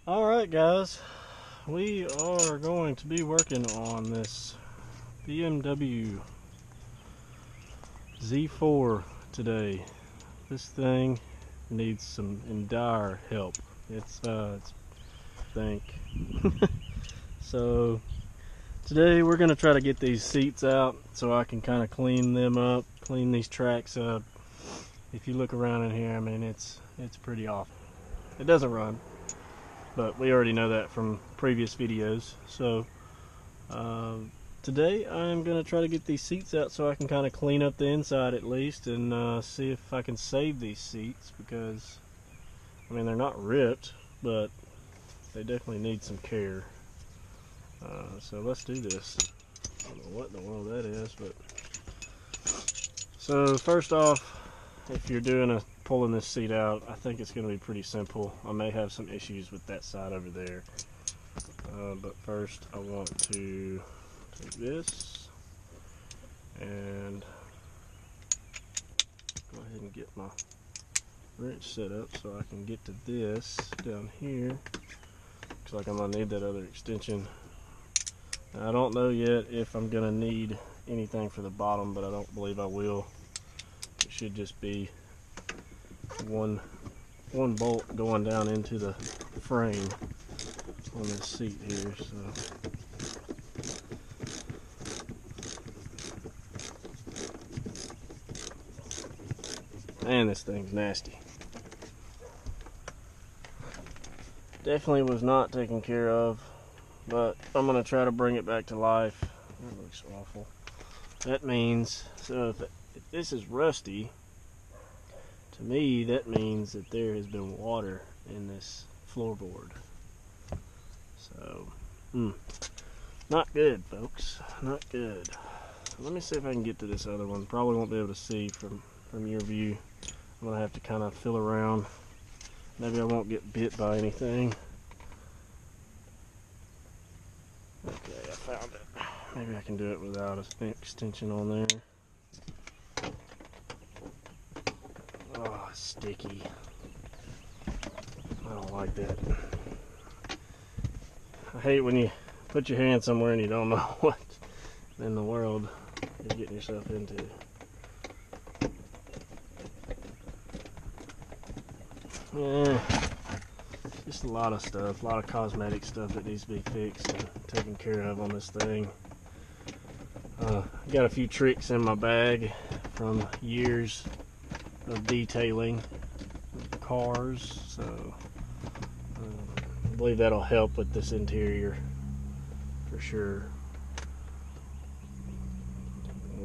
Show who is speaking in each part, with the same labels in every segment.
Speaker 1: Alright guys, we are going to be working on this BMW Z4 today. This thing needs some dire help. It's think. So today we're going to try to get these seats out so I can kind of clean them up, clean these tracks up. If you look around in here, I mean it's pretty awful. It doesn't run, but we already know that from previous videos. So today I'm going to try to get these seats out so I can kind of clean up the inside at least, and see if I can save these seats, because I mean they're not ripped, but they definitely need some care. So let's do this. I don't know what in the world that is, but so first off, if you're pulling this seat out, I think it's going to be pretty simple. I may have some issues with that side over there, but first I want to take this and go ahead and get my wrench set up so I can get to this down here. Looks like I'm going to need that other extension. Now, I don't know yet if I'm going to need anything for the bottom, but I don't believe I will. It should just be one bolt going down into the frame on this seat here. So man, this thing's nasty. Definitely was not taken care of, but I'm gonna try to bring it back to life. That looks awful. That means, so if this is rusty, to me that means that there has been water in this floorboard. So not good, folks, not good. So let me see if I can get to this other one. Probably won't be able to see from your view. I'm gonna have to kind of feel around. Maybe I won't get bit by anything. Okay, I found it. Maybe I can do it without an extension on there. Oh, it's sticky. I don't like that. I hate when you put your hand somewhere and you don't know what in the world you're getting yourself into. Yeah, just a lot of stuff, a lot of cosmetic stuff that needs to be fixed and taken care of on this thing. Got a few tricks in my bag from years of detailing cars, so I believe that'll help with this interior for sure.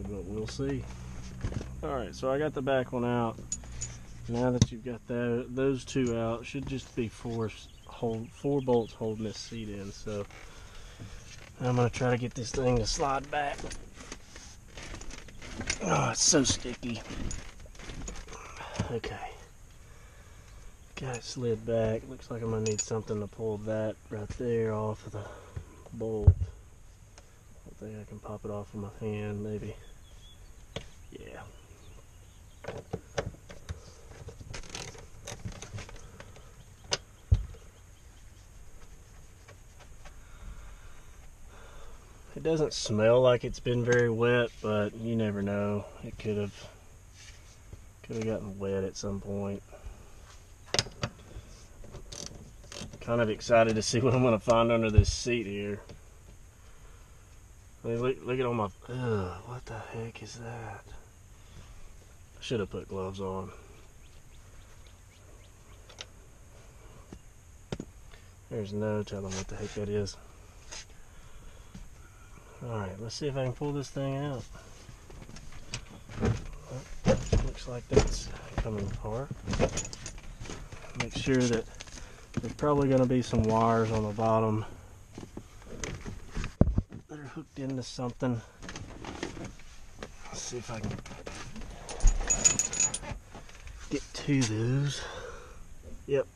Speaker 1: But we'll see. Alright, so I got the back one out. Now that you've got those two out, it should just be four bolts holding this seat in. So I'm going to try to get this thing to slide back. Oh, it's so sticky. Okay. Got it slid back. Looks like I'm going to need something to pull that right there off of the bolt. I think I can pop it off with my hand, maybe. Yeah. It doesn't smell like it's been very wet, but you never know. It could have gotten wet at some point. Kind of excited to see what I'm going to find under this seat here. I mean, look at all my... Ugh, what the heck is that? I should have put gloves on. There's no telling what the heck that is. Alright, let's see if I can pull this thing out. Looks like that's coming apart. Make sure that there's probably going to be some wires on the bottom that are hooked into something. Let's see if I can get to those. Yep.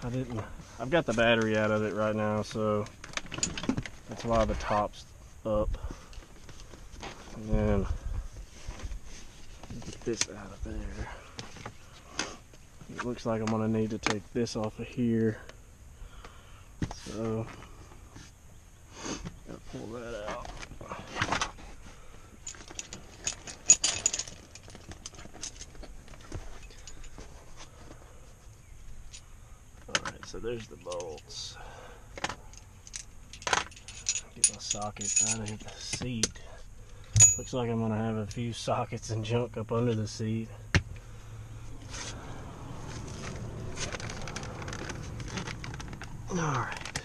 Speaker 1: I've got the battery out of it right now, so that's why the top's up. And then get this out of there. It looks like I'm gonna need to take this off of here. So, gotta pull that out. Alright, so there's the bolts. Get my socket out of the seat. Looks like I'm gonna have a few sockets and junk up under the seat. Alright.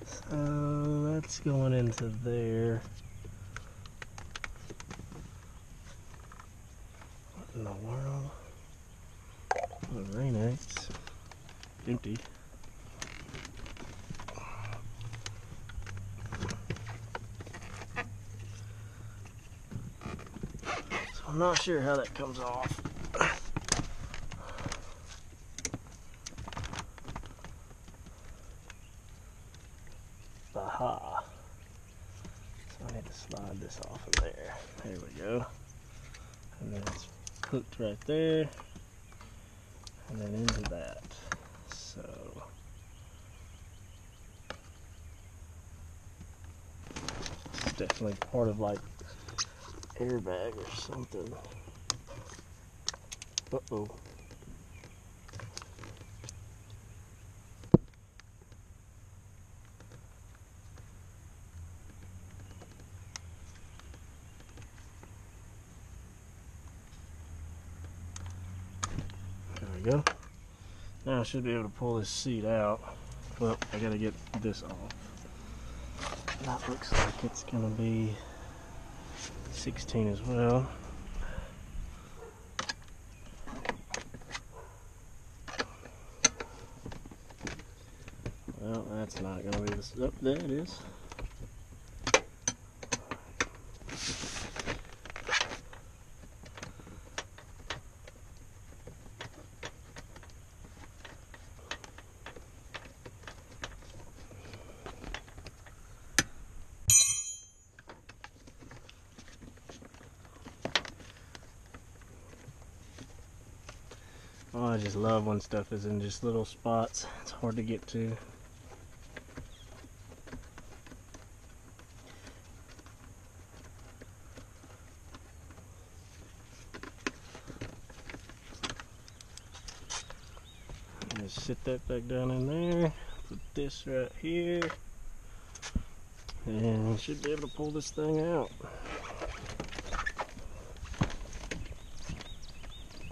Speaker 1: So that's going into there. What in the world? The Rain-X. Empty. So I'm not sure how that comes off. Aha. So I need to slide this off of there. There we go. And then it's hooked right there. And then into that. So it's definitely part of like airbag or something. Uh-oh. There we go. Now I should be able to pull this seat out. Well, I gotta get this off. That looks like it's gonna be 16 as well. Well, that's not gonna be this. Oh, there it is. Oh, I just love when stuff is in just little spots. It's hard to get to. Just sit that back down in there. Put this right here. And should be able to pull this thing out.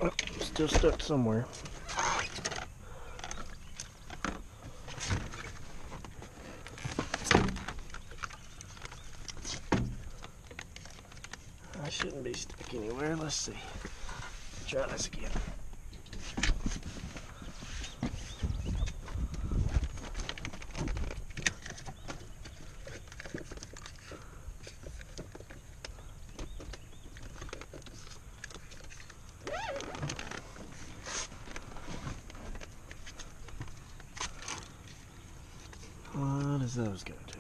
Speaker 1: Oh, still stuck somewhere. I shouldn't be stuck anywhere. Let's see. Try this again. What does those go to?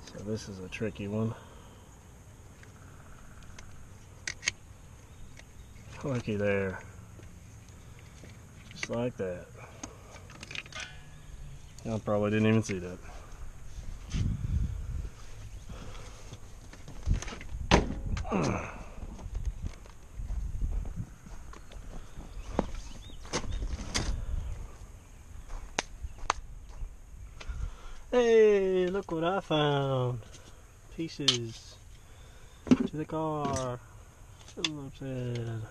Speaker 1: So this is a tricky one. Looky there. Just like that. I probably didn't even see that. Hey, look what I found. Pieces to the car. Phillips head.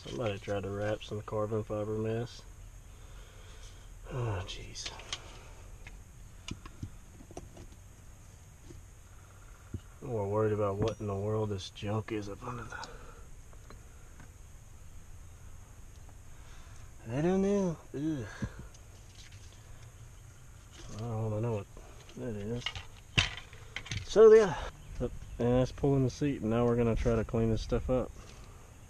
Speaker 1: Somebody tried to wrap some carbon fiber mess. Oh, jeez. I'm more worried about what in the world this junk is up under the... I don't know. Ugh. I don't want to know what that is. So yeah, and that's pulling the seat, and now we're going to try to clean this stuff up.